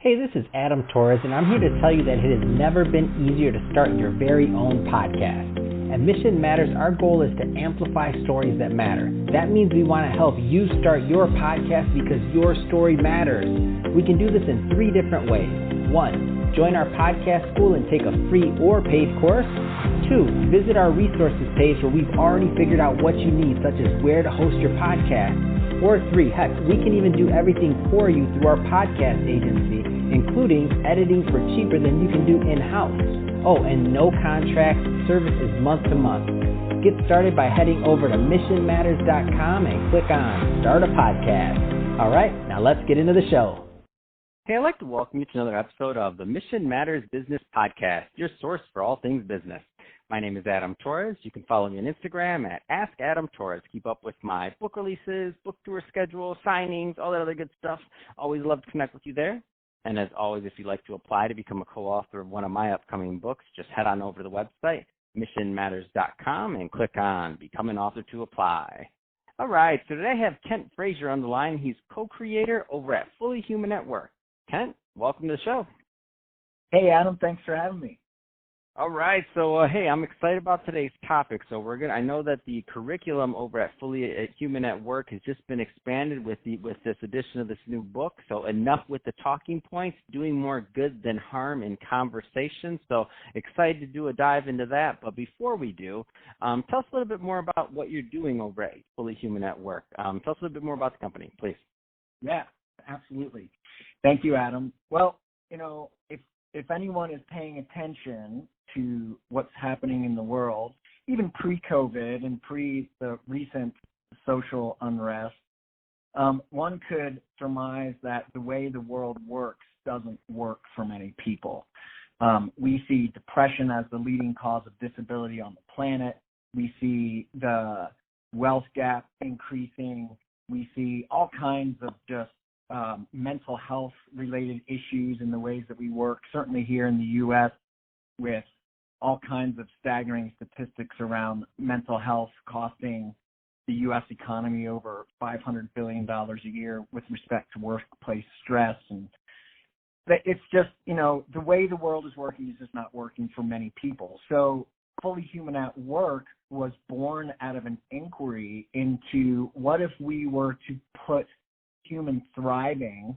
Hey, this is Adam Torres, and I'm here to tell you that it has never been easier to start your very own podcast. At Mission Matters, our goal is to amplify stories that matter. That means we want to help you start your podcast because your story matters. We can do this in 3 different ways. 1, join our podcast school and take a free or paid course. 2, visit our resources page where we've already figured out what you need, such as where to host your podcast. Or 3, heck, we can even do everything for you through our podcast agency, including editing for cheaper than you can do in-house. Oh, and no contracts, service is month to month. Get started by heading over to missionmatters.com and click on Start a Podcast. All right, now let's get into the show. Hey, I'd like to welcome you to another episode of the Mission Matters Business Podcast, your source for all things business. My name is Adam Torres. You can follow me on Instagram at AskAdamTorres. Keep up with my book releases, book tour schedule, signings, all that other good stuff. Always love to connect with you there. And as always, if you'd like to apply to become a co-author of one of my upcoming books, just head on over to the website, missionmatters.com, and click on Become an Author to apply. All right, so today I have Kent Frazier on the line. He's co-creator over at Fully Human at Work. Kent, welcome to the show. Hey, Adam, thanks for having me. All right, so hey, I'm excited about today's topic. So I know that the curriculum over at Fully Human at Work has just been expanded with this edition of this new book. So enough with the talking points, doing more good than harm in conversation. So excited to do a dive into that. But before we do, tell us a little bit more about what you're doing over at Fully Human at Work. Tell us a little bit more about the company, please. Yeah, absolutely. Thank you, Adam. Well, you know, if anyone is paying attention to what's happening in the world, even pre-COVID and pre the recent social unrest, one could surmise that the way the world works doesn't work for many people. We see depression as the leading cause of disability on the planet. We see the wealth gap increasing. We see all kinds of just mental health related issues in the ways that we work, certainly here in the U.S., with all kinds of staggering statistics around mental health costing the U.S. economy over $500 billion a year with respect to workplace stress. And it's just, you know, the way the world is working is just not working for many people. So Fully Human at Work was born out of an inquiry into what if we were to put human thriving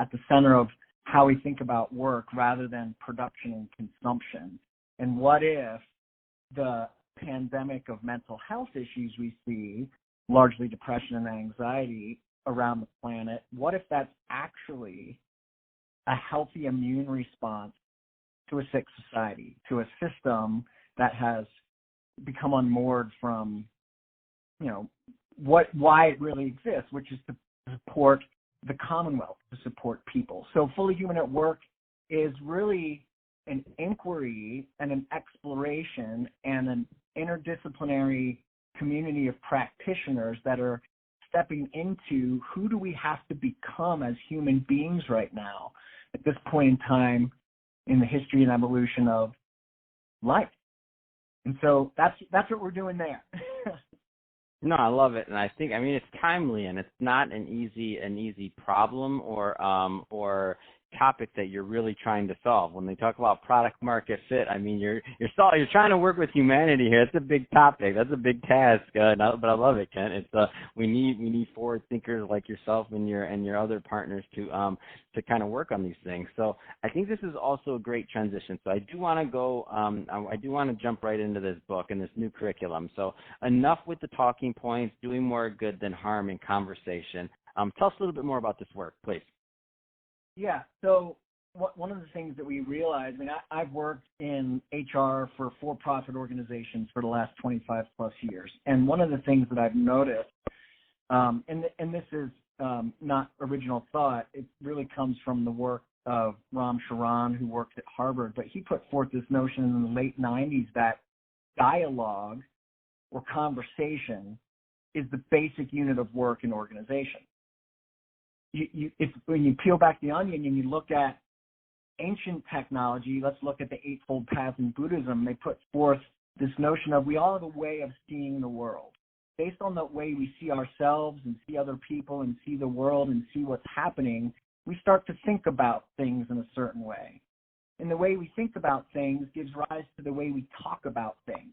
at the center of how we think about work rather than production and consumption. And what if the pandemic of mental health issues we see, largely depression and anxiety around the planet, what if that's actually a healthy immune response to a sick society, to a system that has become unmoored from, you know, why it really exists, which is to support the Commonwealth, to support people. So Fully Human at Work is really an inquiry and an exploration and an interdisciplinary community of practitioners that are stepping into who do we have to become as human beings right now at this point in time in the history and evolution of life. And so that's what we're doing there. No, I love it, and I think it's timely, and it's not an easy problem or topic that you're really trying to solve. When they talk about product market fit, you're trying to work with humanity here. It's a big topic. That's a big task, but I love it, Kent. It's we need forward thinkers like yourself and your other partners to kind of work on these things. So I think this is also a great transition. So I do want to jump right into this book and this new curriculum. So enough with the talking points, doing more good than harm in conversation. Tell us a little bit more about this work, please. Yeah, so one of the things that we realized, I've worked in HR for for-profit organizations for the last 25 plus years. And one of the things that I've noticed, and this is not original thought, it really comes from the work of Ram Charan, who worked at Harvard, but he put forth this notion in the late 90s that dialogue or conversation is the basic unit of work in organization. When you peel back the onion and you look at ancient technology, let's look at the Eightfold Path in Buddhism. They put forth this notion of we all have a way of seeing the world. Based on the way we see ourselves and see other people and see the world and see what's happening, we start to think about things in a certain way. And the way we think about things gives rise to the way we talk about things.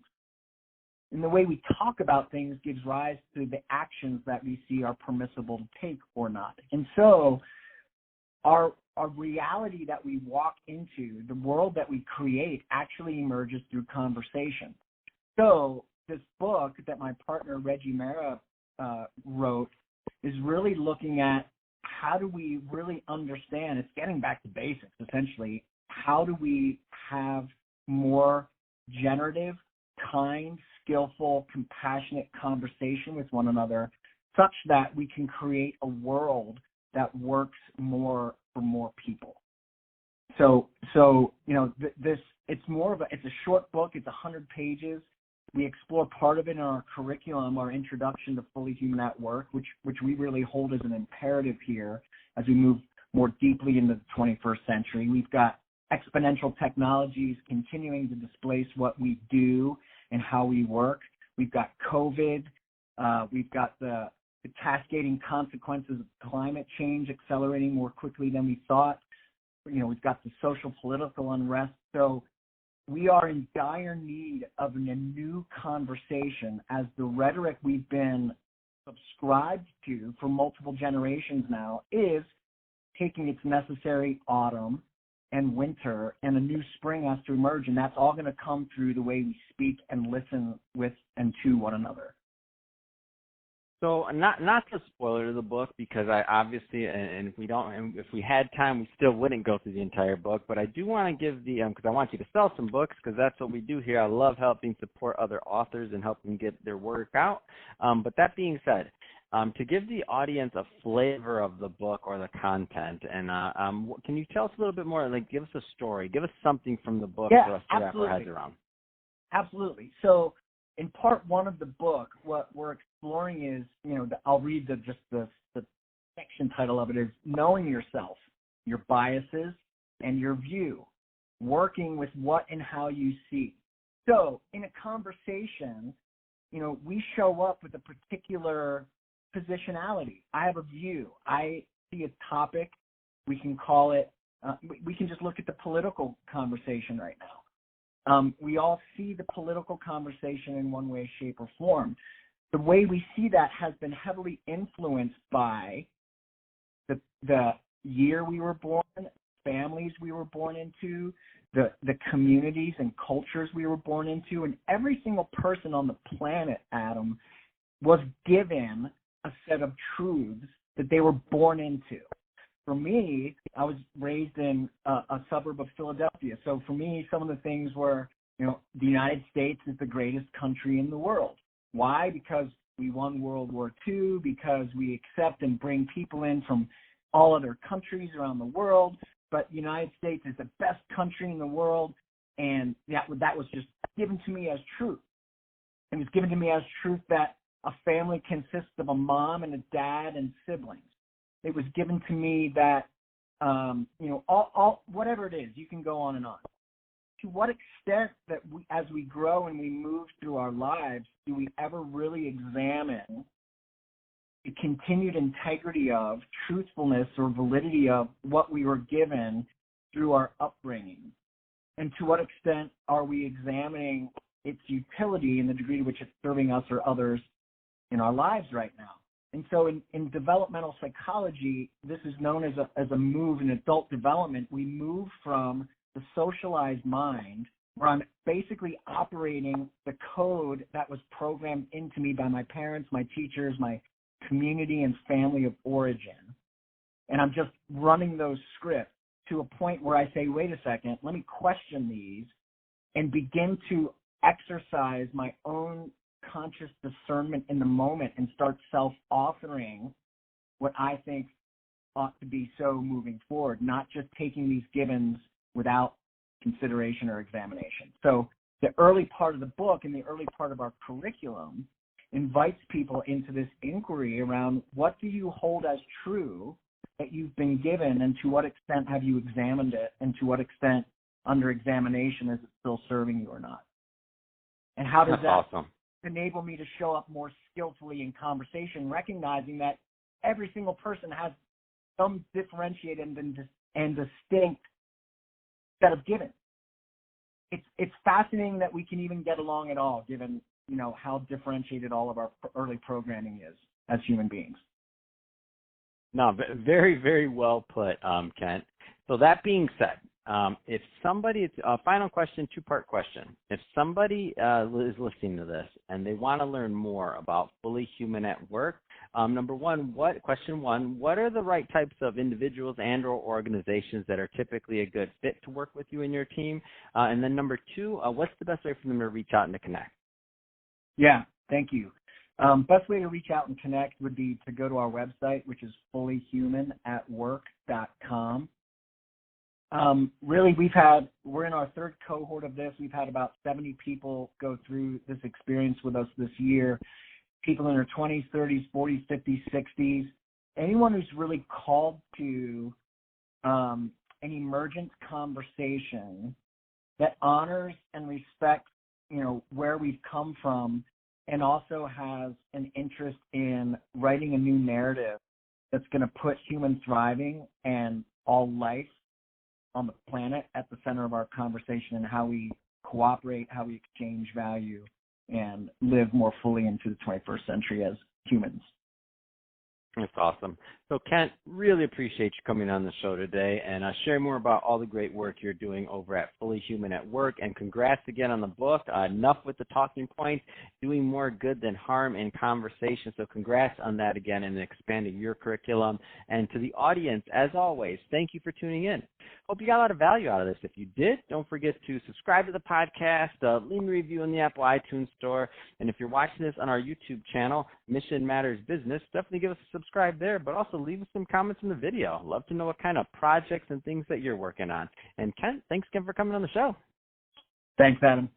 And the way we talk about things gives rise to the actions that we see are permissible to take or not. And so our reality that we walk into, the world that we create, actually emerges through conversation. So this book that my partner Reggie Mara wrote is really looking at how do we really understand, it's getting back to basics essentially, how do we have more generative, kind, skillful, compassionate conversation with one another such that we can create a world that works more for more people. So it's a short book. It's 100 pages. We explore part of it in our curriculum, our introduction to Fully Human at Work, which we really hold as an imperative here as we move more deeply into the 21st century. We've got exponential technologies continuing to displace what we do and how we work. We've got COVID. We've got the cascading consequences of climate change accelerating more quickly than we thought. We've got the social political unrest. So we are in dire need of a new conversation as the rhetoric we've been subscribed to for multiple generations now is taking its necessary autumn and winter, and a new spring has to emerge, and that's all going to come through the way we speak and listen with and to one another. So not to spoiler the book, because I obviously, and if we had time, we still wouldn't go through the entire book. But I do want to give because I want you to sell some books, because that's what we do here. I love helping support other authors and help them get their work out. But that being said, to give the audience a flavor of the book or the content, and can you tell us a little bit more? Like, give us a story, give us something from the book for us to wrap our heads around. Absolutely. So, in part one of the book, what we're exploring is, I'll read the section title of it is Knowing Yourself, Your Biases, and Your View, Working with What and How You See. So in a conversation, we show up with a particular positionality. I have a view. I see a topic. We can call it, we can just look at the political conversation right now. We all see the political conversation in one way, shape, or form. The way we see that has been heavily influenced by the year we were born, families we were born into, the communities and cultures we were born into, and every single person on the planet, Adam, was given a set of truths that they were born into. For me, I was raised in a suburb of Philadelphia. So for me, some of the things were, the United States is the greatest country in the world. Why? Because we won World War II, because we accept and bring people in from all other countries around the world. But the United States is the best country in the world. And that was just given to me as truth. It was given to me as truth that a family consists of a mom and a dad and siblings. It was given to me that, all whatever it is, you can go on and on. To what extent that as we grow and we move through our lives, do we ever really examine the continued integrity of, truthfulness or validity of what we were given through our upbringing? And to what extent are we examining its utility and the degree to which it's serving us or others in our lives right now? And so in developmental psychology, this is known as a move in adult development. We move from the socialized mind, where I'm basically operating the code that was programmed into me by my parents, my teachers, my community and family of origin. And I'm just running those scripts to a point where I say, wait a second, let me question these and begin to exercise my own conscious discernment in the moment and start self-authoring what I think ought to be so moving forward, not just taking these givens without consideration or examination. So the early part of the book and the early part of our curriculum invites people into this inquiry around what do you hold as true that you've been given, and to what extent have you examined it, and to what extent under examination is it still serving you or not? And how does that enable me to show up more skillfully in conversation, recognizing that every single person has some differentiated and distinct set of givens. It's fascinating that we can even get along at all, given, you know, how differentiated all of our early programming is as human beings. No, very, very well put, Kent. So that being said, if somebody, it's a final question, two-part question. If somebody is listening to this and they want to learn more about Fully Human at Work, number one, question one, what are the right types of individuals and or organizations that are typically a good fit to work with you and your team? And then number two, what's the best way for them to reach out and to connect? Yeah, thank you. Best way to reach out and connect would be to go to our website, which is fullyhumanatwork.com. Really, we're in our third cohort of this. We've had about 70 people go through this experience with us this year. People in their 20s, 30s, 40s, 50s, 60s. Anyone who's really called to an emergent conversation that honors and respects, you know, where we've come from, and also has an interest in writing a new narrative that's going to put human thriving and all life on the planet at the center of our conversation, and how we cooperate, how we exchange value, and live more fully into the 21st century as humans. That's awesome. So, Kent, really appreciate you coming on the show today and sharing more about all the great work you're doing over at Fully Human at Work. And congrats again on the book. Enough with the talking points, doing more good than harm in conversation. So congrats on that again and expanding your curriculum. And to the audience, as always, thank you for tuning in. Hope you got a lot of value out of this. If you did, don't forget to subscribe to the podcast, leave a review in the Apple iTunes store. And if you're watching this on our YouTube channel, Mission Matters Business, definitely give us a subscribe there, but also leave us some comments in the video. Love to know what kind of projects and things that you're working on. And Kent, thanks again for coming on the show. Thanks, Adam.